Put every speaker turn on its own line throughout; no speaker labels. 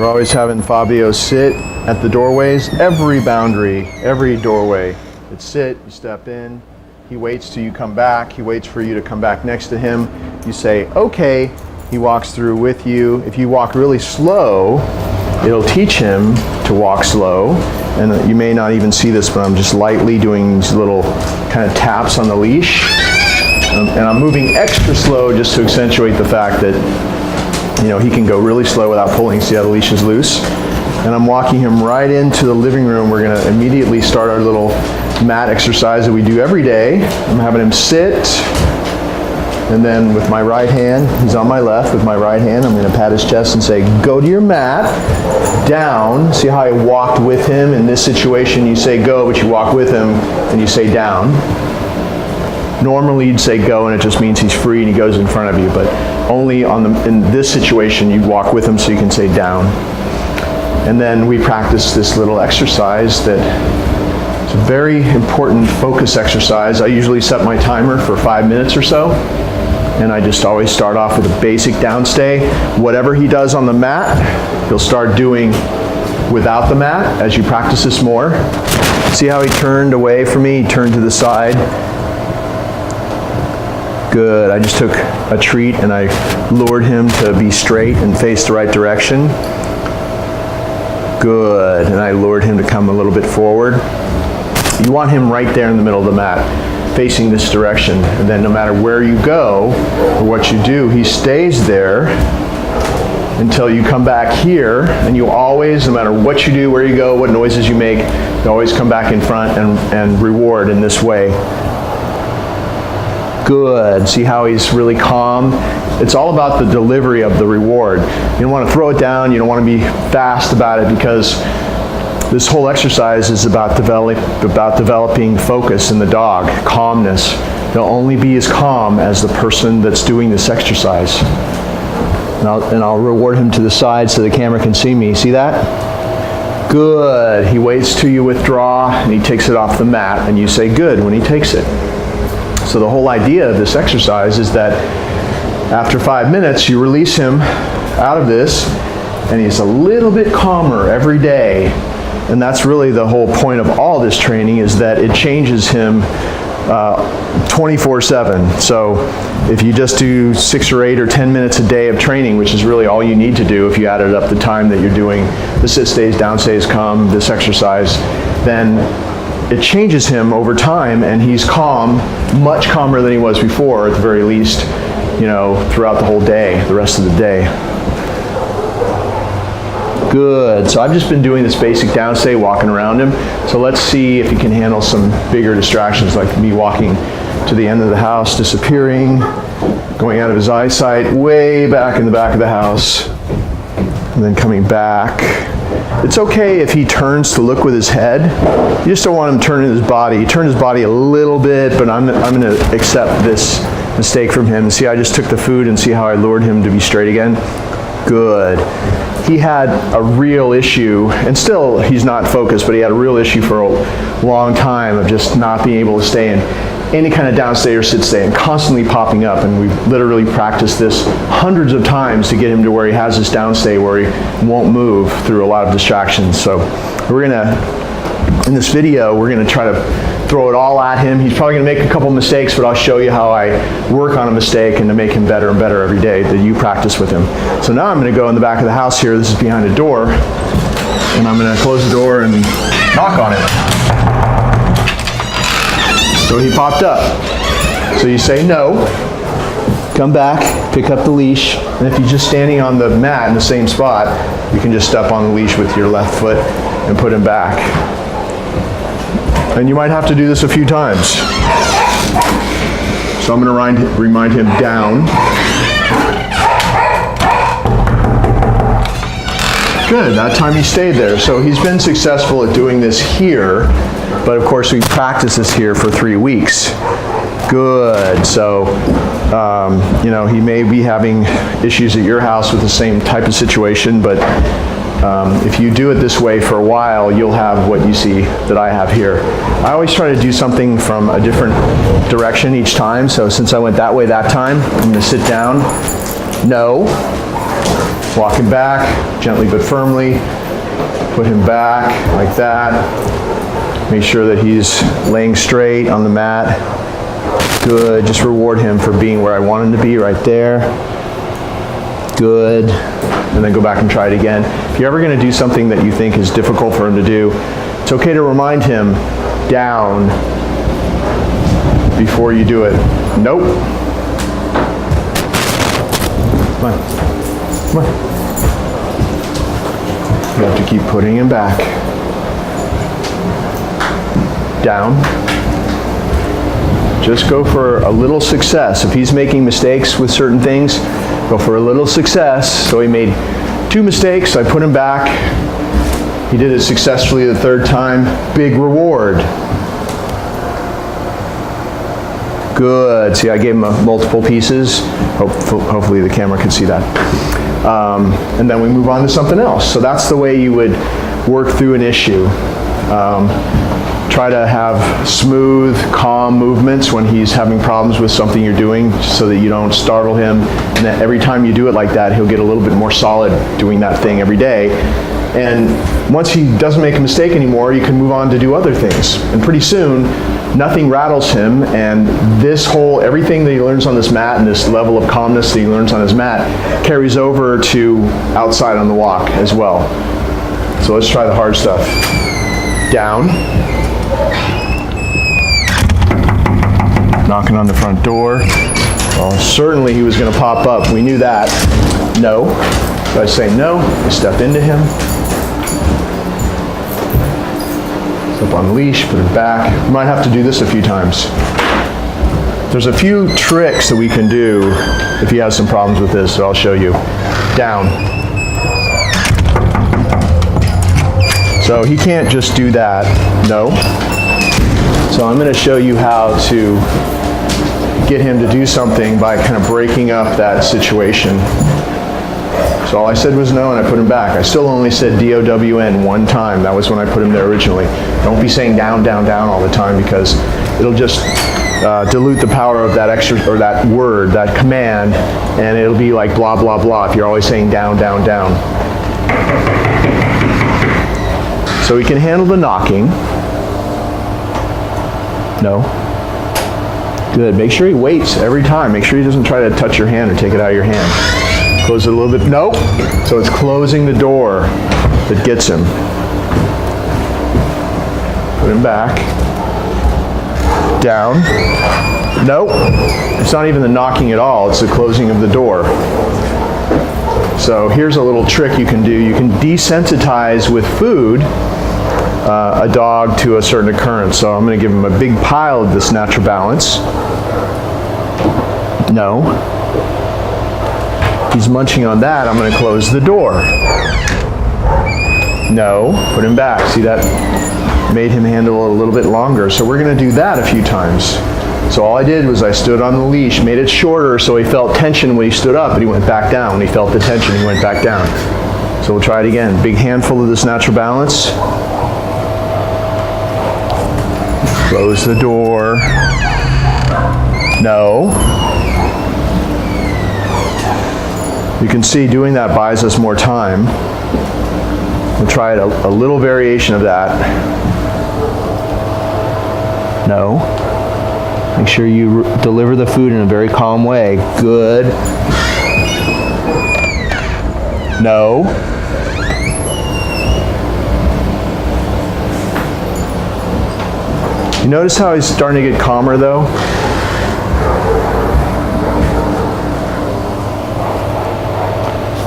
We're always having Fabio sit at the doorways, every boundary, every doorway. It's sit, you step in, he waits till you come back, he waits for you to come back next to him. You say, okay, he walks through with you. If you walk really slow, it'll teach him to walk slow. And you may not even see this, but I'm just lightly doing these little kind of taps on the leash. And I'm moving extra slow just to accentuate the fact that, you know, he can go really slow without pulling. See how the leash is loose? And I'm walking him right into the living room. We're going to immediately start our little mat exercise that we do every day. I'm having him sit, and then with my right hand, he's on my left, with my right hand, I'm going to pat his chest and say, go to your mat, down. See how I walked with him? In this situation, you say go, but you walk with him, and you say down. Normally you'd say go, and it just means he's free and he goes in front of you, but only in this situation you walk with him so you can say down. And then we practice this little exercise that is a very important focus exercise. I usually set my timer for 5 minutes or so, and I just always start off with a basic downstay. Whatever he does on the mat, he'll start doing without the mat as you practice this more. See how he turned away from me? He turned to the side. Good. I just took a treat and I lured him to be straight and face the right direction. Good. And I lured him to come a little bit forward. You want him right there in the middle of the mat, facing this direction. And then no matter where you go or what you do, he stays there until you come back here. And you always, no matter what you do, where you go, what noises you make, you always come back in front and reward in this way. Good. See how he's really calm? It's all about the delivery of the reward. You don't want to throw it down. You don't want to be fast about it, because this whole exercise is about developing focus in the dog, calmness. They'll only be as calm as the person that's doing this exercise. And I'll reward him to the side so the camera can see me. See that? Good. He waits till you withdraw and he takes it off the mat, and you say good when he takes it. So the whole idea of this exercise is that after 5 minutes, you release him out of this, and he's a little bit calmer every day. And that's really the whole point of all this training, is that it changes him 24/7. So if you just do 6 or 8 or 10 minutes a day of training, which is really all you need to do if you added up the time that you're doing the sit stays, down stays, come, this exercise, then it changes him over time, and he's calm, much calmer than he was before, at the very least, you know, throughout the whole day, the rest of the day. Good. So I've just been doing this basic downstay, walking around him. So let's see if he can handle some bigger distractions, like me walking to the end of the house, disappearing, going out of his eyesight, way back in the back of the house, and then coming back. It's okay if he turns to look with his head. You just don't want him turning his body. He turned his body a little bit, but I'm going to accept this mistake from him. See, I just took the food, and see how I lured him to be straight again? Good. He had a real issue, and still he's not focused, but he had a real issue for a long time of just not being able to stay in any kind of downstay or sit stay, and constantly popping up. And we've literally practiced this hundreds of times to get him to where he has this downstay where he won't move through a lot of distractions. So we're gonna, in this video, we're gonna try to throw it all at him. He's probably gonna make a couple mistakes, but I'll show you how I work on a mistake and to make him better and better every day that you practice with him. So now I'm gonna go in the back of the house here. This is behind a door, and I'm gonna close the door and knock on it. So he popped up. So you say no, come back, pick up the leash, and if he's just standing on the mat in the same spot, you can just step on the leash with your left foot and put him back. And you might have to do this a few times. So I'm going to remind him down. Good, that time he stayed there. So he's been successful at doing this here, but of course we practice this here for 3 weeks. Good, so you know, he may be having issues at your house with the same type of situation, but if you do it this way for a while, you'll have what you see that I have here. I always try to do something from a different direction each time, so since I went that way that time, I'm going to sit down. No. Walk him back, gently but firmly. Put him back like that. Make sure that he's laying straight on the mat. Good, just reward him for being where I want him to be, right there. Good, and then go back and try it again. If you're ever gonna do something that you think is difficult for him to do, it's okay to remind him, down, before you do it. Nope. Come on, come on. You have to keep putting him back. Down. Just go for a little success. If he's making mistakes with certain things, go for a little success. So he made 2 mistakes, I put him back. He did it successfully the 3rd time, big reward. Good, see I gave him multiple pieces. Hopefully the camera can see that. And then we move on to something else. So that's the way you would work through an issue. Try to have smooth, calm movements when he's having problems with something you're doing so that you don't startle him. And that every time you do it like that, he'll get a little bit more solid doing that thing every day. And once he doesn't make a mistake anymore, you can move on to do other things. And pretty soon, nothing rattles him, and everything that he learns on this mat and this level of calmness that he learns on his mat carries over to outside on the walk as well. So let's try the hard stuff. Down. Knocking on the front door. Well, certainly he was going to pop up. We knew that. No. So I say no. I step into him. Step on the leash, put it back. You might have to do this a few times. There's a few tricks that we can do if he has some problems with this, so I'll show you. Down. So he can't just do that. No. So I'm going to show you how to get him to do something by kind of breaking up that situation. So all I said was no, and I put him back. I still only said D-O-W-N 1 time. That was when I put him there originally. Don't be saying down, down, down all the time, because it'll just dilute the power of that or that word, that command, and it'll be like blah, blah, blah if you're always saying down, down, down. So he can handle the knocking. No. Good. Make sure he waits every time. Make sure he doesn't try to touch your hand or take it out of your hand. Close it a little bit. Nope. So it's closing the door that gets him. Put him back. Down. Nope. It's not even the knocking at all. It's the closing of the door. So here's a little trick you can do. You can desensitize with food a dog to a certain occurrence. So I'm going to give him a big pile of this natural balance. No. He's munching on that. I'm going to close the door. No. Put him back. See, that made him handle it a little bit longer. So we're going to do that a few times. So all I did was I stood on the leash, made it shorter so he felt tension when he stood up, and he went back down. When he felt the tension, he went back down. So we'll try it again. Big handful of this natural balance. Close the door. No. You can see doing that buys us more time. We'll try a little variation of that. No. Make sure you deliver the food in a very calm way. Good. No. You notice how he's starting to get calmer though?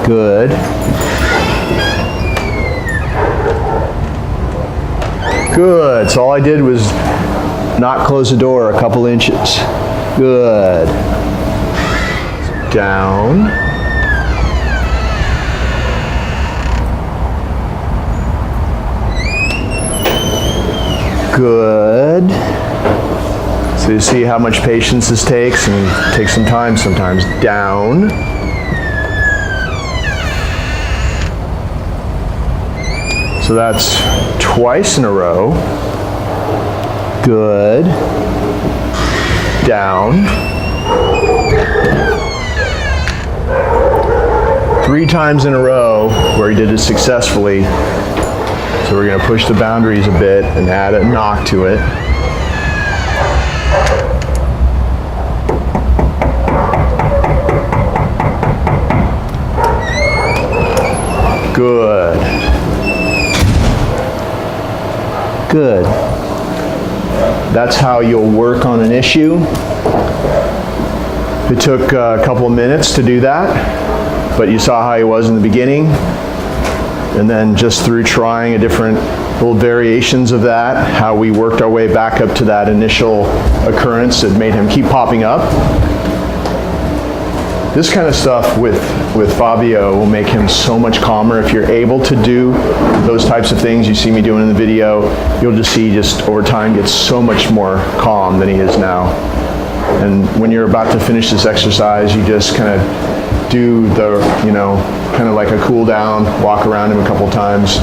Good. Good. So all I did was not close the door a couple inches. Good. Down. Good. So you see how much patience this takes, and it takes some time sometimes. Down. So that's twice in a row. Good. Down. 3 times in a row where he did it successfully. So we're going to push the boundaries a bit and add a knock to it. Good. Good. That's how you'll work on an issue. It took a couple of minutes to do that, but you saw how he was in the beginning. And then just through trying a different little variations of that, how we worked our way back up to that initial occurrence that made him keep popping up. This kind of stuff with Fabio will make him so much calmer. If you're able to do those types of things you see me doing in the video, you'll just see just over time gets so much more calm than he is now. And when you're about to finish this exercise, you just kind of do the, kind of like a cool down, walk around him a couple times.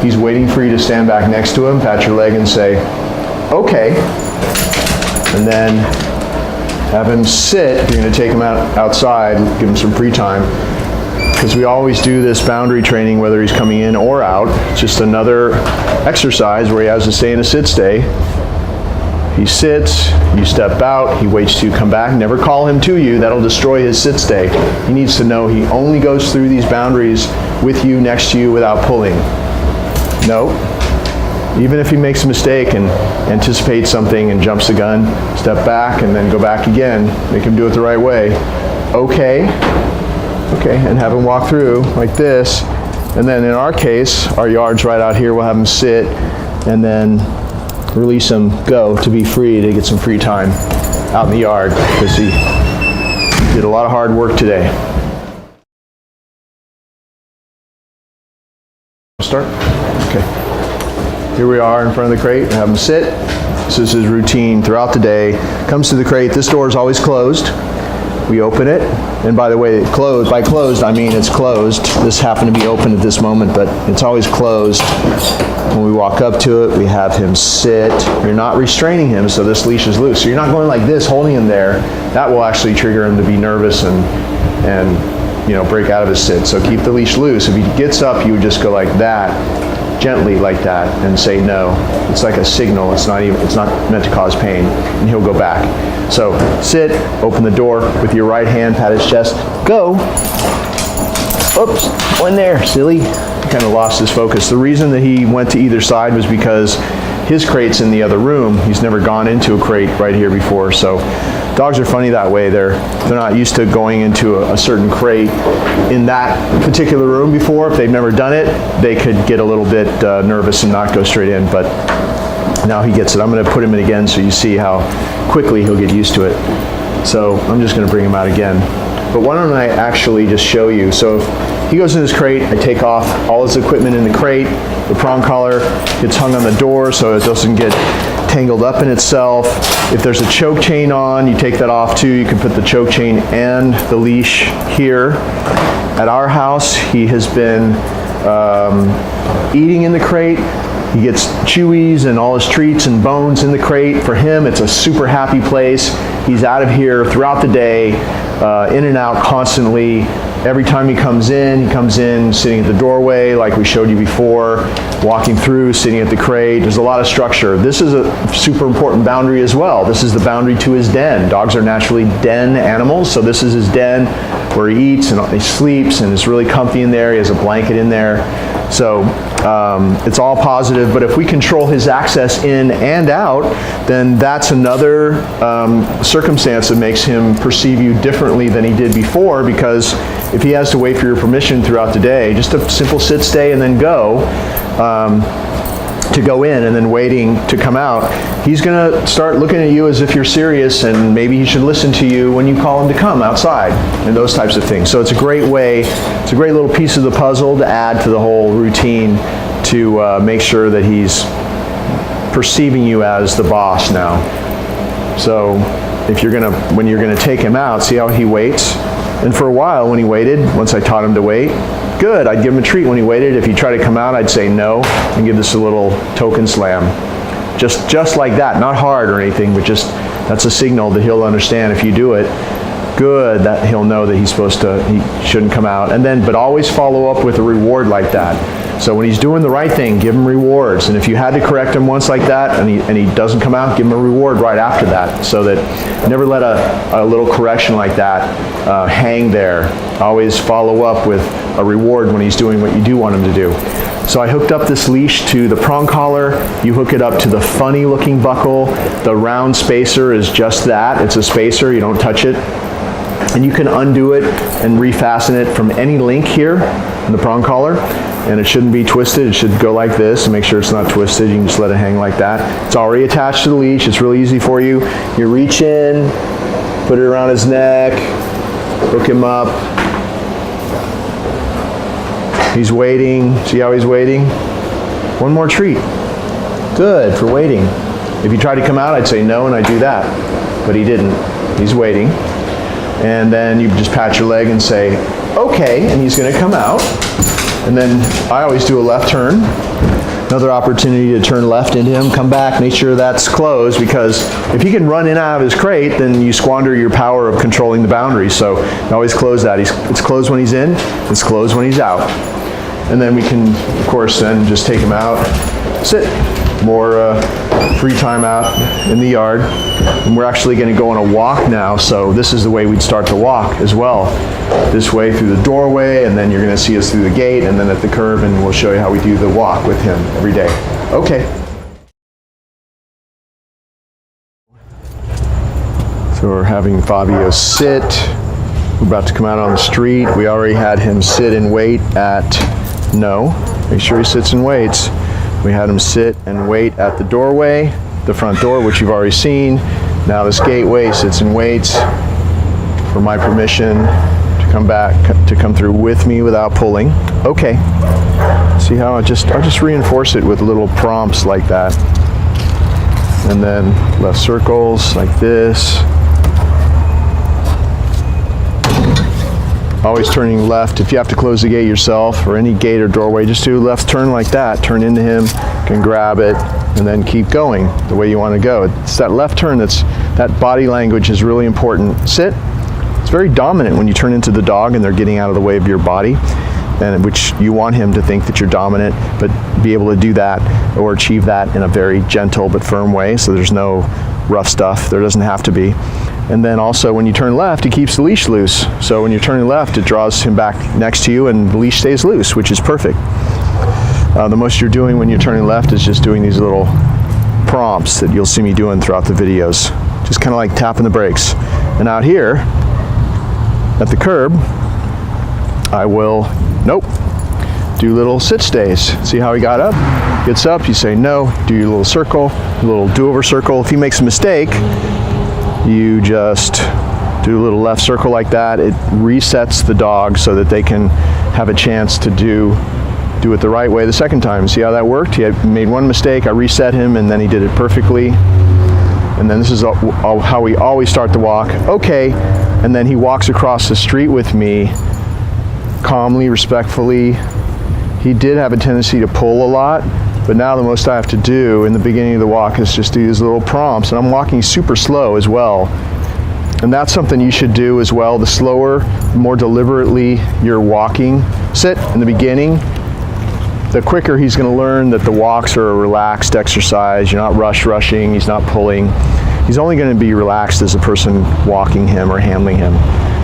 He's waiting for you to stand back next to him, pat your leg and say, okay. And then have him sit. You're going to take him outside, give him some free time. Because we always do this boundary training whether he's coming in or out. It's just another exercise where he has to stay in a sit stay. He sits, you step out, he waits till you come back. Never call him to you, that'll destroy his sit stay. He needs to know he only goes through these boundaries with you, next to you, without pulling. No. Even if he makes a mistake and anticipates something and jumps the gun, step back and then go back again. Make him do it the right way. Okay. Okay, and have him walk through like this. And then in our case, our yard's right out here, we'll have him sit and then release him, go, to be free, to get some free time out in the yard because he did a lot of hard work today. Start? Okay. Here we are in front of the crate, have him sit. This is his routine throughout the day. Comes to the crate, this door is always closed. We open it, and by the way, closed, by closed I mean it's closed. This happened to be open at this moment, but it's always closed. When we walk up to it, we have him sit. You're not restraining him, so this leash is loose. So you're not going like this, holding him there. That will actually trigger him to be nervous and break out of his sit. So keep the leash loose. If he gets up, you would just go like that, gently like that, and say no. It's like a signal. It's not meant to cause pain, and he'll go back. So sit, open the door with your right hand, pat his chest, go. Oops, one there, silly. Kind of lost his focus. The reason that he went to either side was because his crate's in the other room. He's never gone into a crate right here before. So dogs are funny that way. They're not used to going into a certain crate in that particular room before. If they've never done it, they could get a little bit nervous and not go straight in. But now he gets it. I'm going to put him in again so you see how quickly he'll get used to it. So I'm just going to bring him out again. But why don't I actually just show you. So if he goes in his crate, I take off all his equipment in the crate. The prong collar gets hung on the door so it doesn't get tangled up in itself. If there's a choke chain on, you take that off too. You can put the choke chain and the leash here. At our house, he has been eating in the crate. He gets chewies and all his treats and bones in the crate. For him, it's a super happy place. He's out of here throughout the day, in and out constantly. Every time he comes in sitting at the doorway like we showed you before, walking through, sitting at the crate. There's a lot of structure. This is a super important boundary as well. This is the boundary to his den. Dogs are naturally den animals, so this is his den where he eats and he sleeps and it's really comfy in there. He has a blanket in there. So it's all positive, but if we control his access in and out, then that's another circumstance that makes him perceive you differently than he did before, because if he has to wait for your permission throughout the day, just a simple sit, stay, and then go, to go in and then waiting to come out, he's going to start looking at you as if you're serious, and maybe he should listen to you when you call him to come outside and those types of things. So it's a great way, it's a great little piece of the puzzle to add to the whole routine to make sure that he's perceiving you as the boss now. So if you're going to, when you're going to take him out, see how he waits? And for a while when he waited, once I taught him to wait, good, I'd give him a treat when he waited. If he tried to come out, I'd say no and give this a little token slam. Just like that, not hard or anything, but just that's a signal that he'll understand if you do it. Good, that he'll know that he shouldn't come out. And then, but always follow up with a reward like that. So when he's doing the right thing, give him rewards. And if you had to correct him once like that and he doesn't come out, give him a reward right after that. So that never let a little correction like that hang there. Always follow up with a reward when he's doing what you do want him to do. So I hooked up this leash to the prong collar. You hook it up to the funny looking buckle. The round spacer is just that. It's a spacer, you don't touch it. And you can undo it and refasten it from any link here in the prong collar. And it shouldn't be twisted. It should go like this. Make sure it's not twisted. You can just let it hang like that. It's already attached to the leash. It's really easy for you. You reach in, put it around his neck, hook him up. He's waiting. See how he's waiting? One more treat. Good for waiting. If you try to come out, I'd say no, and I'd do that. But he didn't. He's waiting. And then you just pat your leg and say, okay, and he's going to come out. And then I always do a left turn. Another opportunity to turn left into him, come back, make sure that's closed, because if he can run in and out of his crate, then you squander your power of controlling the boundaries. So always close that. It's closed when he's in, it's closed when he's out. And then we can, of course, then just take him out, sit. More free time out in the yard. And we're actually going to go on a walk now, so this is the way we'd start the walk as well. This way through the doorway, and then you're going to see us through the gate, and then at the curb, and we'll show you how we do the walk with him every day. Okay. So we're having Fabio sit. We're about to come out on the street. We already had him sit and wait at no. Make sure he sits and waits. We had him sit and wait at the doorway, the front door, which you've already seen. Now this gateway, sits and waits for my permission to come back, to come through with me without pulling. Okay. See how I'll just reinforce it with little prompts like that. And then left circles like this. Always turning left. If you have to close the gate yourself or any gate or doorway, just do a left turn like that. Turn into him, can grab it, and then keep going the way you want to go. It's that left turn that body language is really important. Sit. It's very dominant when you turn into the dog and they're getting out of the way of your body, and which you want him to think that you're dominant, but be able to do that or achieve that in a very gentle but firm way, so there's no rough stuff. There doesn't have to be. And then also when you turn left, he keeps the leash loose. So when you're turning left, it draws him back next to you and the leash stays loose, which is perfect. The most you're doing when you're turning left is just doing these little prompts that you'll see me doing throughout the videos. Just kind of like tapping the brakes. And out here, at the curb, I will, nope, do little sit stays. See how he got up? Gets up, you say no, do your little circle, a little do-over circle. If he makes a mistake, you just do a little left circle like that. It resets the dog so that they can have a chance to do it the right way the second time. See how that worked? He had made one mistake, I reset him, and then he did it perfectly. And then this is how we always start the walk. Okay, and then he walks across the street with me, calmly, respectfully. He did have a tendency to pull a lot, but now the most I have to do in the beginning of the walk is just do these little prompts, and I'm walking super slow as well. And that's something you should do as well. The slower, more deliberately you're walking. Sit in the beginning. The quicker he's going to learn that the walks are a relaxed exercise. You're not rushing, he's not pulling. He's only going to be relaxed as a person walking him or handling him.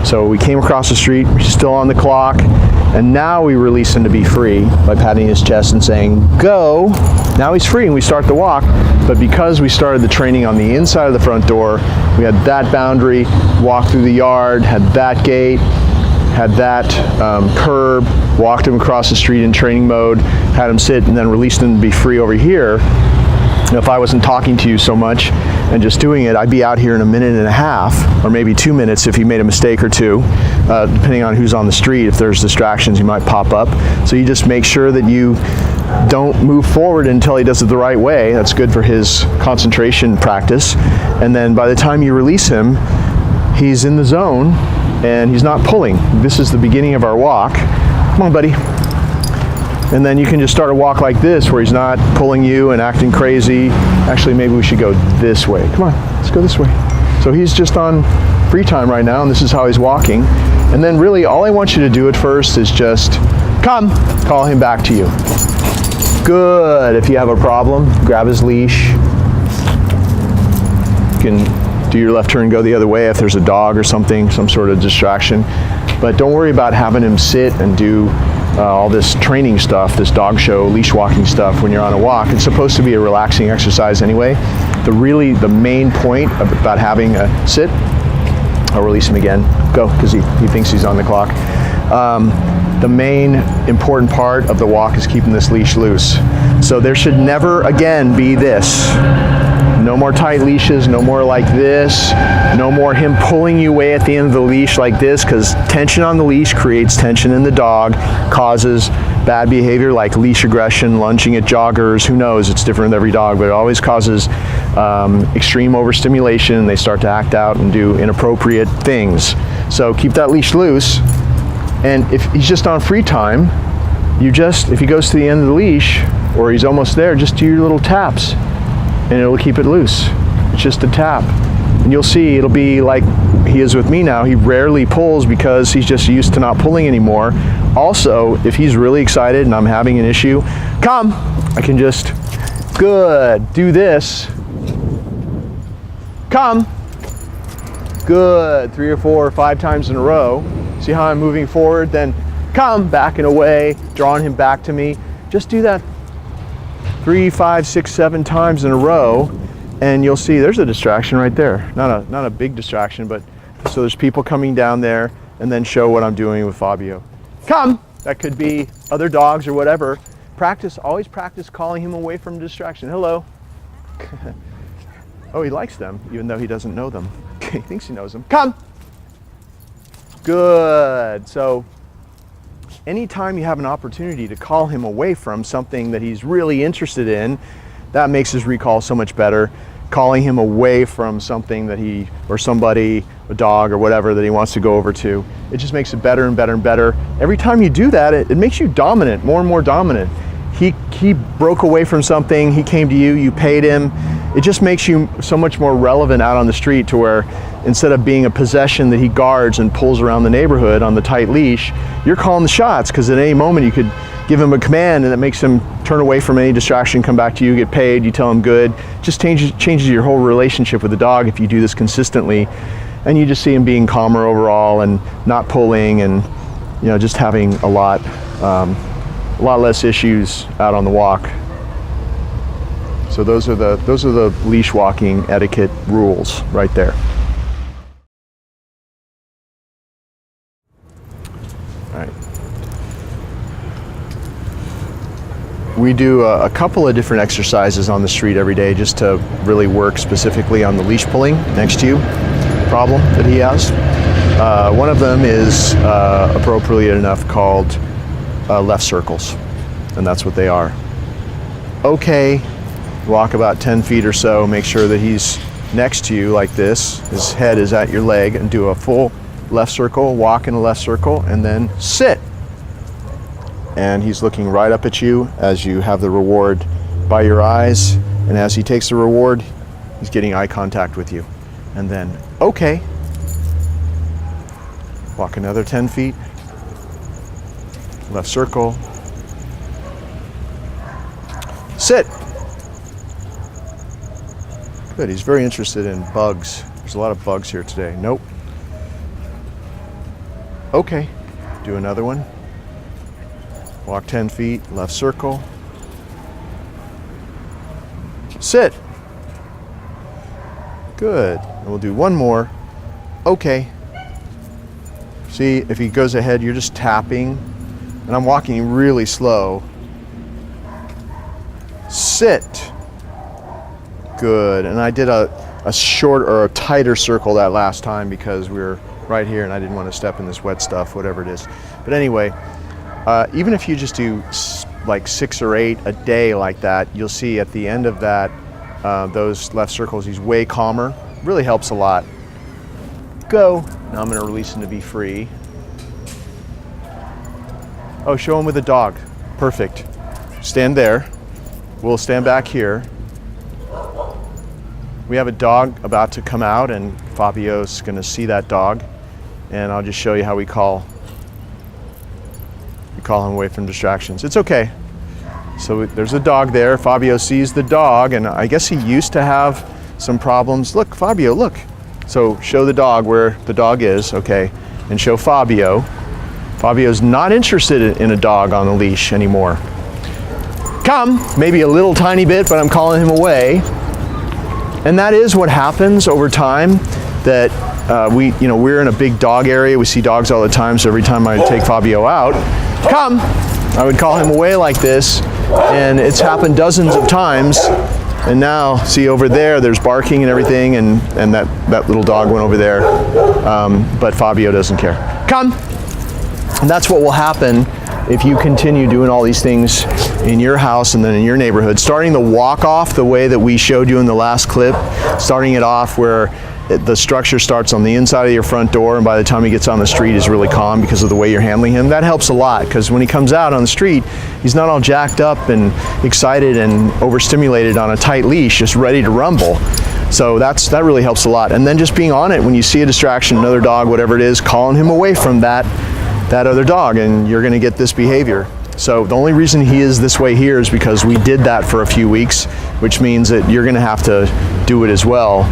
So we came across the street, he's still on the clock, and now we release him to be free by patting his chest and saying, go. Now he's free and we start the walk, but because we started the training on the inside of the front door, we had that boundary, walked through the yard, had that gate, had that curb, walked him across the street in training mode, had him sit, and then released him to be free over here. If I wasn't talking to you so much and just doing it, I'd be out here in a minute and a half, or maybe 2 minutes if he made a mistake or two, depending on who's on the street. If there's distractions, he might pop up. So you just make sure that you don't move forward until he does it the right way. That's good for his concentration practice. And then by the time you release him, he's in the zone and he's not pulling. This is the beginning of our walk. Come on, buddy. And then you can just start a walk like this where he's not pulling you and acting crazy. Actually, maybe we should go this way. Come on, let's go this way. So he's just on free time right now, and this is how he's walking. And then really all I want you to do at first is just come, call him back to you. Good. If you have a problem, grab his leash. You can do your left turn, go the other way if there's a dog or something, some sort of distraction. But don't worry about having him sit and do all this training stuff, this dog show, leash walking stuff when you're on a walk. It's supposed to be a relaxing exercise anyway. The main point about having a sit, I'll release him again, go, because he thinks he's on the clock. The main important part of the walk is keeping this leash loose. So there should never again be this. No more tight leashes, no more like this, no more him pulling you away at the end of the leash like this, because tension on the leash creates tension in the dog, causes bad behavior like leash aggression, lunging at joggers, who knows, it's different with every dog, but it always causes extreme overstimulation, and they start to act out and do inappropriate things. So keep that leash loose, and if he's just on free time, if he goes to the end of the leash, or he's almost there, just do your little taps, and it'll keep it loose. It's just a tap. And you'll see it'll be like he is with me now. He rarely pulls because he's just used to not pulling anymore. Also, if he's really excited and I'm having an issue, come, I can just, good, do this. Come, good, 3 or 4 or 5 times in a row. See how I'm moving forward? Then come, backing away, drawing him back to me. Just do that 3, 5, 6, 7 times in a row, and you'll see there's a distraction right there. Not a big distraction, but so there's people coming down there, and then show what I'm doing with Fabio. Come! That could be other dogs or whatever. Always practice calling him away from distraction. Hello. Oh, he likes them, even though he doesn't know them. He thinks he knows them. Come! Good. So anytime you have an opportunity to call him away from something that he's really interested in, that makes his recall so much better. Calling him away from something that or somebody, a dog or whatever that he wants to go over to, it just makes it better and better and better. Every time you do that, it makes you dominant, more and more dominant. He broke away from something, he came to you, you paid him. It just makes you so much more relevant out on the street, to where instead of being a possession that he guards and pulls around the neighborhood on the tight leash, you're calling the shots, because at any moment you could give him a command and it makes him turn away from any distraction, come back to you, get paid, you tell him good. Just changes your whole relationship with the dog if you do this consistently. And you just see him being calmer overall and not pulling, and just having a lot less issues out on the walk. So those are the leash walking etiquette rules right there. All right. We do a couple of different exercises on the street every day just to really work specifically on the leash pulling next to you problem that he has. One of them is appropriately enough called left circles, and that's what they are. Okay, walk about 10 feet or so, make sure that he's next to you like this, his head is at your leg, and do a full left circle, walk in a left circle, and then sit. And he's looking right up at you as you have the reward by your eyes, and as he takes the reward, he's getting eye contact with you. And then, okay, walk another 10 feet, left circle, sit. Good, he's very interested in bugs. There's a lot of bugs here today. Nope. Okay, do another one. Walk 10 feet, left circle. Sit. Good. And we'll do one more. Okay. See, if he goes ahead, you're just tapping. And I'm walking really slow. Sit. Good. And I did a short or a tighter circle that last time because we were right here and I didn't want to step in this wet stuff, whatever it is. But anyway, even if you just do like 6 or 8 a day like that, you'll see at the end of that, those left circles, he's way calmer. Really helps a lot. Go. Now I'm going to release him to be free. Oh, show him with a dog. Perfect. Stand there. We'll stand back here. We have a dog about to come out, and Fabio's going to see that dog, and I'll just show you how we call him away from distractions. It's okay. So there's a dog there. Fabio sees the dog, and I guess he used to have some problems. Look, Fabio, look. So show the dog where the dog is, okay, and show Fabio. Fabio's not interested in a dog on a leash anymore. Come, maybe a little tiny bit, but I'm calling him away. And that is what happens over time, that we're in a big dog area. We see dogs all the time, so every time I take Fabio out, come, I would call him away like this, and it's happened dozens of times. And now, see over there, there's barking and everything, and that little dog went over there, but Fabio doesn't care. Come! And that's what will happen if you continue doing all these things in your house and then in your neighborhood. Starting the walk off the way that we showed you in the last clip, starting it off where the structure starts on the inside of your front door, and by the time he gets on the street is really calm because of the way you're handling him. That helps a lot, because when he comes out on the street, he's not all jacked up and excited and overstimulated on a tight leash, just ready to rumble. So that really helps a lot. And then just being on it when you see a distraction, another dog, whatever it is, calling him away from that other dog, and you're going to get this behavior. So the only reason he is this way here is because we did that for a few weeks, which means that you're going to have to do it as well,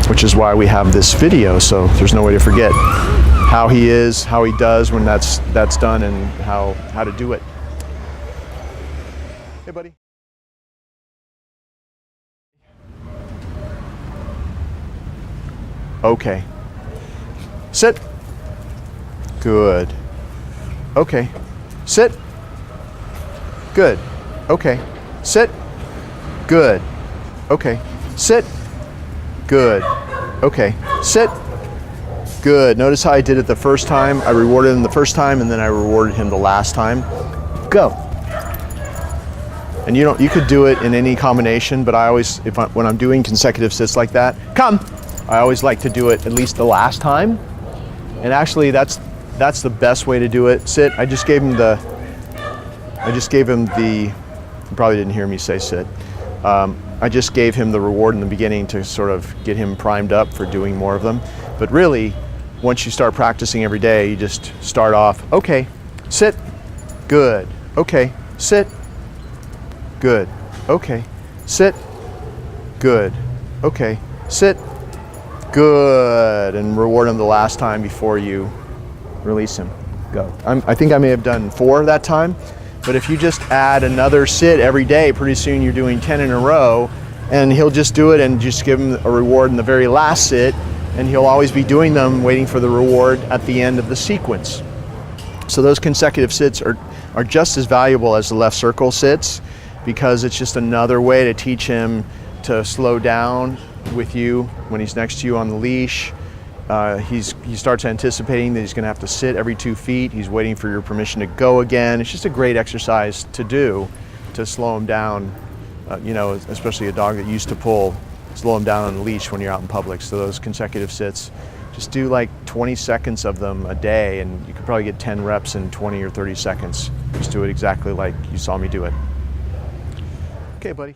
which is why we have this video. So there's no way to forget how he is, how he does when that's done, and how to do it. Hey, buddy. Okay. Sit. Good. Okay. Sit. Good. Okay. Sit. Good. Okay. Sit. Good. Okay. Sit. Good. Notice how I did it the first time. I rewarded him the first time, and then I rewarded him the last time. Go. And you could do it in any combination, but I always, when I'm doing consecutive sits like that, come. I always like to do it at least the last time. And actually, that's the best way to do it. Sit. I just gave him the, you probably didn't hear me say sit. I just gave him the reward in the beginning to sort of get him primed up for doing more of them. But really, once you start practicing every day, you just start off, okay, sit, good, okay, sit, good, okay, sit, good, okay, sit, good, and reward him the last time before you release him. Go. I think I may have done 4 that time, but if you just add another sit every day, pretty soon you're doing 10 in a row, and he'll just do it and just give him a reward in the very last sit, and he'll always be doing them, waiting for the reward at the end of the sequence. So those consecutive sits are just as valuable as the left circle sits, because it's just another way to teach him to slow down with you when he's next to you on the leash. He starts anticipating that he's going to have to sit every 2 feet. He's waiting for your permission to go again. It's just a great exercise to do to slow him down, especially a dog that used to pull, slow him down on the leash when you're out in public. So those consecutive sits, just do like 20 seconds of them a day, and you could probably get 10 reps in 20 or 30 seconds. Just do it exactly like you saw me do it. Okay, buddy.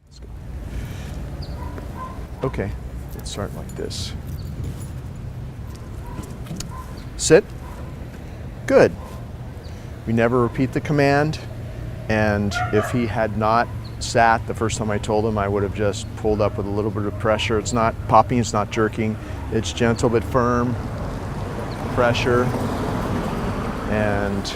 Let's go. Okay, let's start like this. Sit. Good. We never repeat the command, and if he had not sat the first time I told him, I would have just pulled up with a little bit of pressure. It's not popping, it's not jerking. It's gentle but firm pressure, and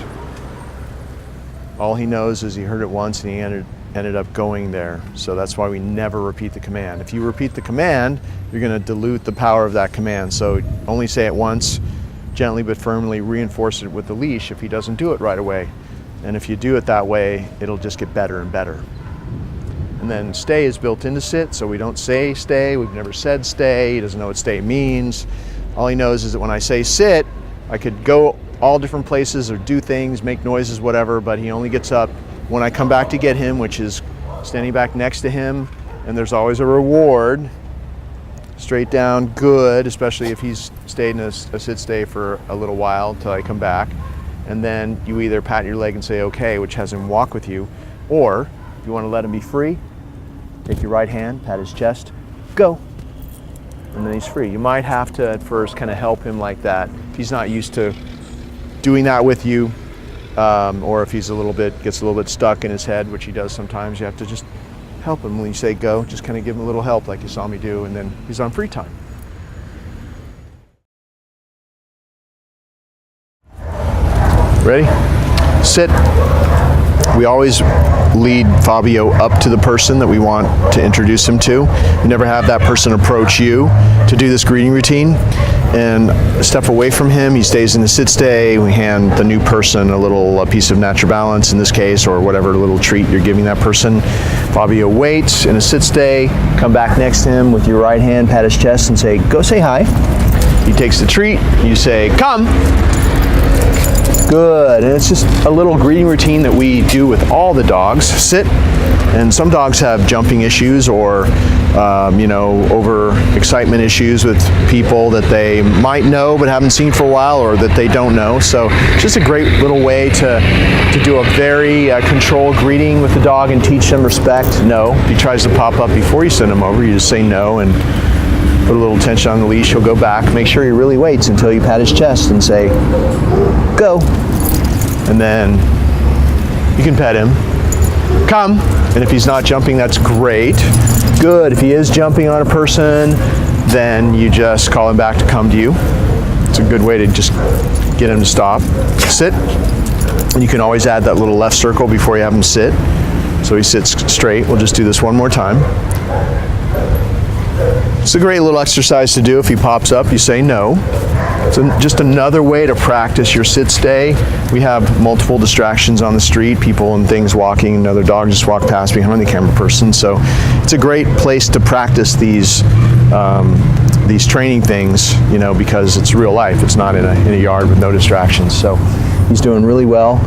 all he knows is he heard it once and he ended up going there. So that's why we never repeat the command. If you repeat the command, you're going to dilute the power of that command. So only say it once, gently but firmly reinforce it with the leash if he doesn't do it right away. And if you do it that way, it'll just get better and better. And then stay is built into sit, so we don't say stay. We've never said stay. He doesn't know what stay means. All he knows is that when I say sit, I could go all different places or do things, make noises, whatever, but he only gets up when I come back to get him, which is standing back next to him, and there's always a reward. Straight down, good, especially if he's stayed in a sit stay for a little while till I come back. And then you either pat your leg and say okay, which has him walk with you, or If you want to let him be free, take your right hand, pat his chest, go. And then he's free. You might have to at first kind of help him like that. If he's not used to doing that with you, or if he's gets a little bit stuck in his head, which he does sometimes, you have to just help him. When you say go, just kind of give him a little help like you saw me do, and then he's on free time. Ready? Sit. We always lead Fabio up to the person that we want to introduce him to. We never have that person approach you to do this greeting routine. And step away from him, he stays in the sit stay. We hand the new person a piece of Natural Balance in this case, or whatever little treat you're giving that person. Fabio waits in a sit stay, come back next to him with your right hand, pat his chest and say, go say hi. He takes the treat, you say, come. Good, and it's just a little greeting routine that we do with all the dogs. Sit, and some dogs have jumping issues or over excitement issues with people that they might know but haven't seen for a while, or that they don't know. So it's just a great little way to do a very controlled greeting with the dog and teach them respect. No, if he tries to pop up before you send him over, you just say no and put a little tension on the leash. He'll go back. Make sure he really waits until you pat his chest and say, go. And then you can pet him. Come. And if he's not jumping, that's great. Good. If he is jumping on a person, then you just call him back to come to you. It's a good way to just get him to stop. Sit. And you can always add that little left circle before you have him sit, so he sits straight. We'll just do this one more time. It's a great little exercise to do. If he pops up, you say no. It's just another way to practice your sit stay. We have multiple distractions on the street, people and things walking, another dog just walked past behind the camera person. So it's a great place to practice these training things, because it's real life. It's not in a yard with no distractions. So he's doing really well.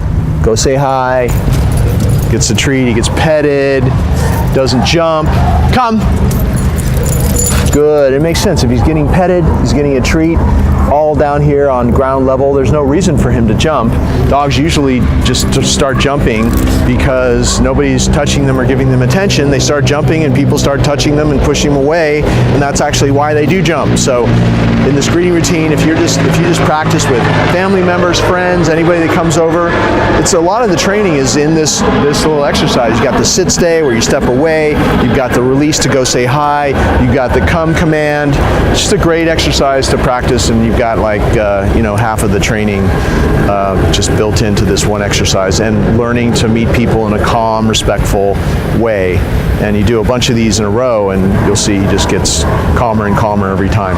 Go say hi. Gets the treat, he gets petted, doesn't jump. Come. Good, it makes sense. If he's getting petted, he's getting a treat, all down here on ground level, there's no reason for him to jump. Dogs usually just start jumping because nobody's touching them or giving them attention. They start jumping and people start touching them and pushing them away, and that's actually why they do jump. So in this greeting routine, if you just practice with family members, friends, anybody that comes over, it's a lot of the training is in this little exercise. You've got the sit stay where you step away, you've got the release to go say hi, you've got the come command. It's just a great exercise to practice, and you've got half of the training just built into this one exercise, and learning to meet people in a calm, respectful way. And you do a bunch of these in a row and you'll see he just gets calmer and calmer every time.